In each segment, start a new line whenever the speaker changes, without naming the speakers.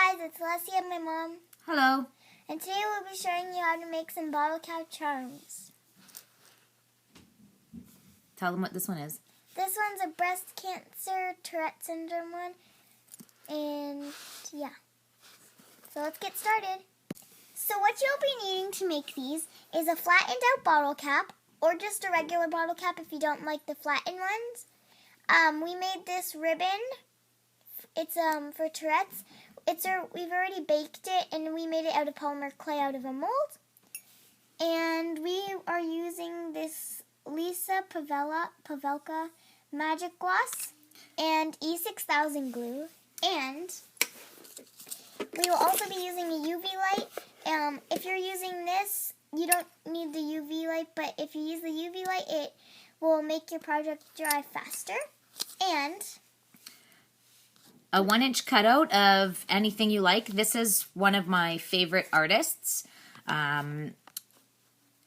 guys, it's Leslie and my mom.
Hello.
And today we'll be showing you how to make some bottle cap charms.
Tell them what this one is.
This one's a breast cancer, Tourette syndrome one. And yeah. So let's get started. So what you'll be needing to make these is a flattened out bottle cap or just a regular bottle cap if you don't like the flattened ones. We made this ribbon. It's for Tourette's. We've already baked it and we made it out of polymer clay out of a mold. And we are using this Lisa Pavelka Magic Gloss and E6000 glue. And we will also be using a UV light. If you're using this, you don't need the UV light, but if you use the UV light, it will make your project dry faster. And
a 1-inch cutout of anything you like. This is one of my favorite artists,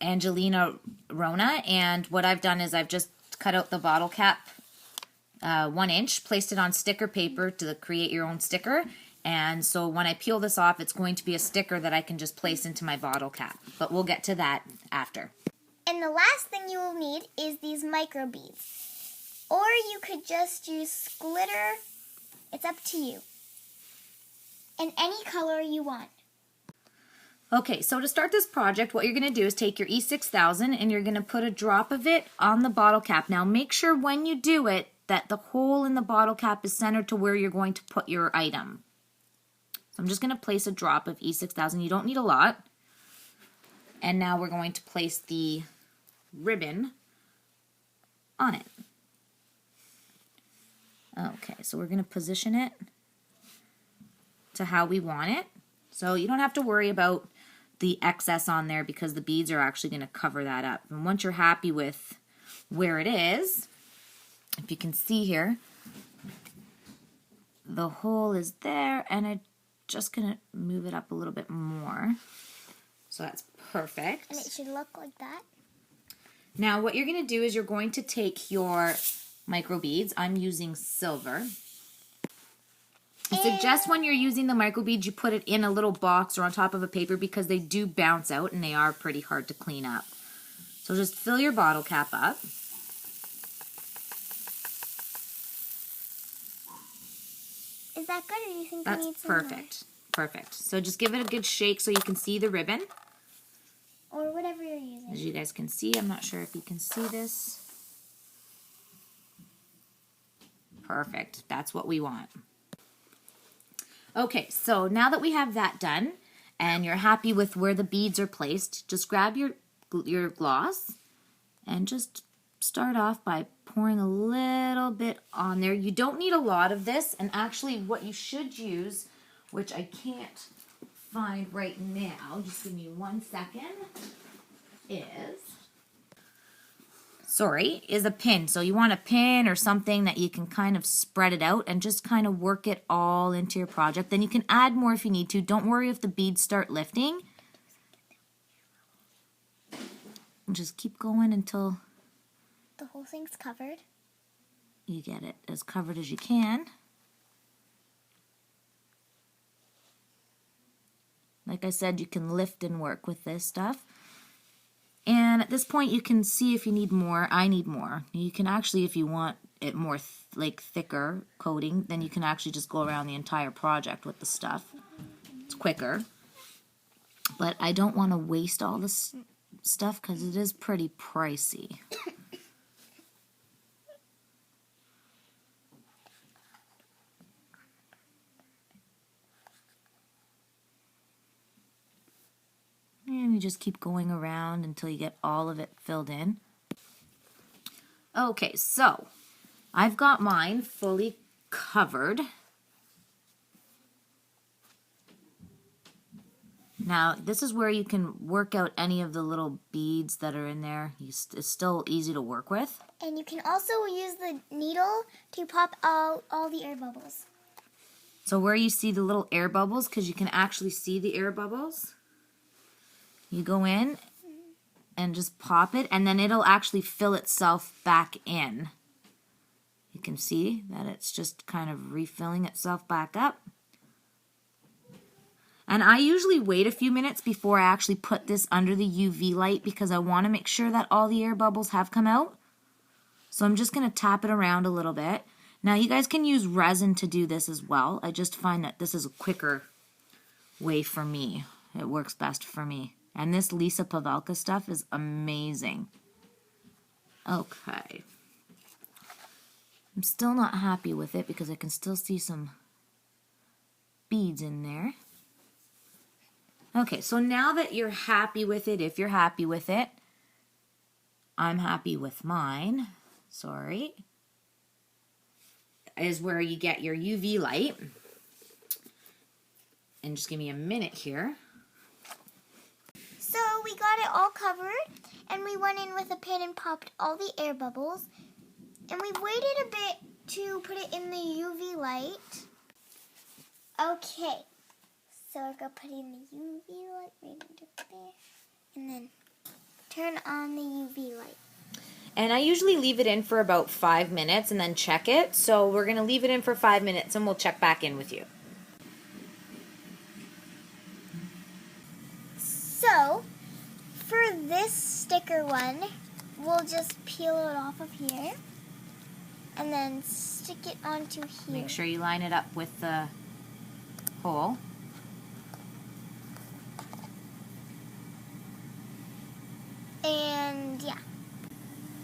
Angelina Rona, and what I've done is I've just cut out the bottle cap 1 inch, placed it on sticker paper to create your own sticker, and so when I peel this off, it's going to be a sticker that I can just place into my bottle cap, but we'll get to that after.
And the last thing you will need is these micro beads, or you could just use glitter. It's up to you. And any color you want.
Okay, so to start this project, what you're going to do is take your E6000 and you're going to put a drop of it on the bottle cap. Now make sure when you do it that the hole in the bottle cap is centered to where you're going to put your item. So I'm just going to place a drop of E6000. You don't need a lot. And now we're going to place the ribbon on it. Okay, so we're going to position it to how we want it. So you don't have to worry about the excess on there because the beads are actually going to cover that up. And once you're happy with where it is, if you can see here, the hole is there, and I'm just going to move it up a little bit more. So that's perfect.
And it should look like that.
Now what you're going to do is you're going to take your micro beads. I'm using silver. I suggest when you're using the micro beads, you put it in a little box or on top of a paper because they do bounce out and they are pretty hard to clean up. So just fill your bottle cap up.
Is that good, or do you think
That's
you need some
perfect. Perfect. So just give it a good shake so you can see the ribbon.
Or whatever you're using.
As you guys can see, I'm not sure if you can see this. Perfect. That's what we want. Okay, so now that we have that done and you're happy with where the beads are placed, just grab your gloss and just start off by pouring a little bit on there. You don't need a lot of this, and actually what you should use, which I can't find right now, just give me 1 second, is a pin. So you want a pin or something that you can kind of spread it out and just kind of work it all into your project. Then you can add more if you need to. Don't worry if the beads start lifting. And just keep going until
the whole thing's covered.
You get it as covered as you can. Like I said, you can lift and work with this stuff. And at this point, you can see if you need more. I need more. You can actually, if you want it more thicker coating, then you can actually just go around the entire project with the stuff. It's quicker. But I don't want to waste all this stuff because it is pretty pricey. And you just keep going around until you get all of it filled in. Okay, so I've got mine fully covered. Now, this is where you can work out any of the little beads that are in there. It's still easy to work with.
And you can also use the needle to pop out all the air bubbles.
So where you see the little air bubbles, because you can actually see the air bubbles, you go in and just pop it, and then it'll actually fill itself back in. You can see that it's just kind of refilling itself back up. And I usually wait a few minutes before I actually put this under the UV light because I want to make sure that all the air bubbles have come out. So I'm just going to tap it around a little bit. Now you guys can use resin to do this as well. I just find that this is a quicker way for me. It works best for me. And this Lisa Pavelka stuff is amazing. Okay. I'm still not happy with it because I can still see some beads in there. Okay, so now that you're happy with it, if you're happy with it, I'm happy with mine. Sorry. Is where you get your UV light. And just give me a minute here.
So we got it all covered, and we went in with a pin and popped all the air bubbles. And we waited a bit to put it in the UV light. Okay, so we're going to put in the UV light right into there. And then turn on the UV light.
And I usually leave it in for about 5 minutes and then check it. So we're going to leave it in for 5 minutes and we'll check back in with you.
So, for this sticker one, we'll just peel it off of here and then stick it onto here.
Make sure you line it up with the hole.
And yeah.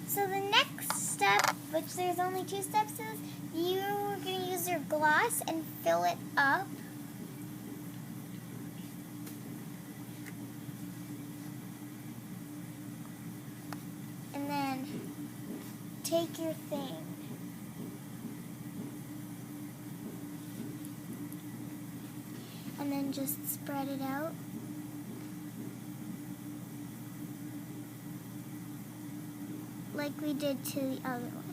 So the next step, which there's only 2 steps, is you're going to use your gloss and fill it up. And then take your thing. And then just spread it out. Like we did to the other one.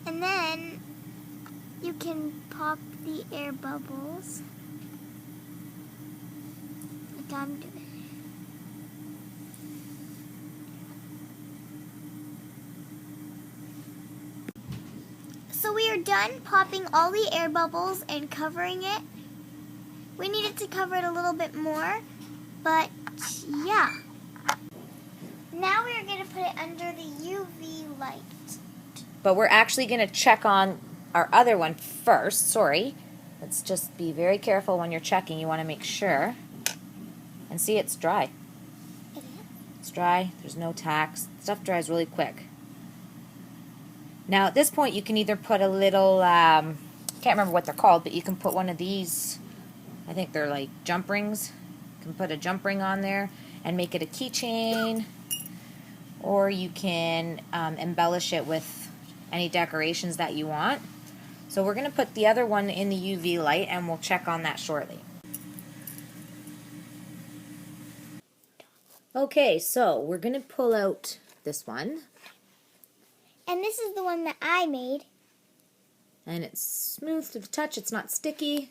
And then you can pop the air bubbles like I'm doing. So we are done popping all the air bubbles and covering it. We needed to cover it a little bit more, but yeah. Now we are going to put it under the UV light.
But we're actually going to check on our other one first. Sorry. Let's just be very careful when you're checking. You want to make sure. And see, it's dry.
It is?
It's dry. There's no tacks. Stuff dries really quick. Now, at this point, you can either put a little, can't remember what they're called, but you can put one of these, I think they're like jump rings. You can put a jump ring on there and make it a keychain. Or you can embellish it with any decorations that you want. So we're going to put the other one in the UV light, and we'll check on that shortly. Okay, so we're going to pull out this one.
And this is the one that I made.
And it's smooth to the touch. It's not sticky.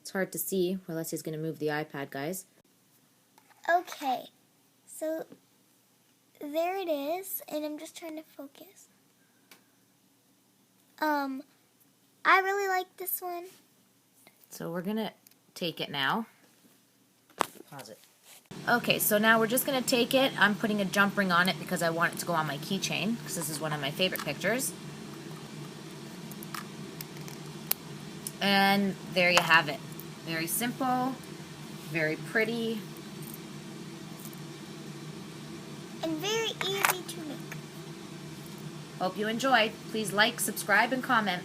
It's hard to see. Well, Leslie's going to move the iPad, guys.
Okay, so there it is, and I'm just trying to focus. I really like this one.
So we're going to take it now. Pause it. Okay, so now we're just going to take it. I'm putting a jump ring on it because I want it to go on my keychain, because this is one of my favorite pictures. And there you have it. Very simple, very pretty.
And very easy to make.
Hope you enjoyed. Please like, subscribe, and comment.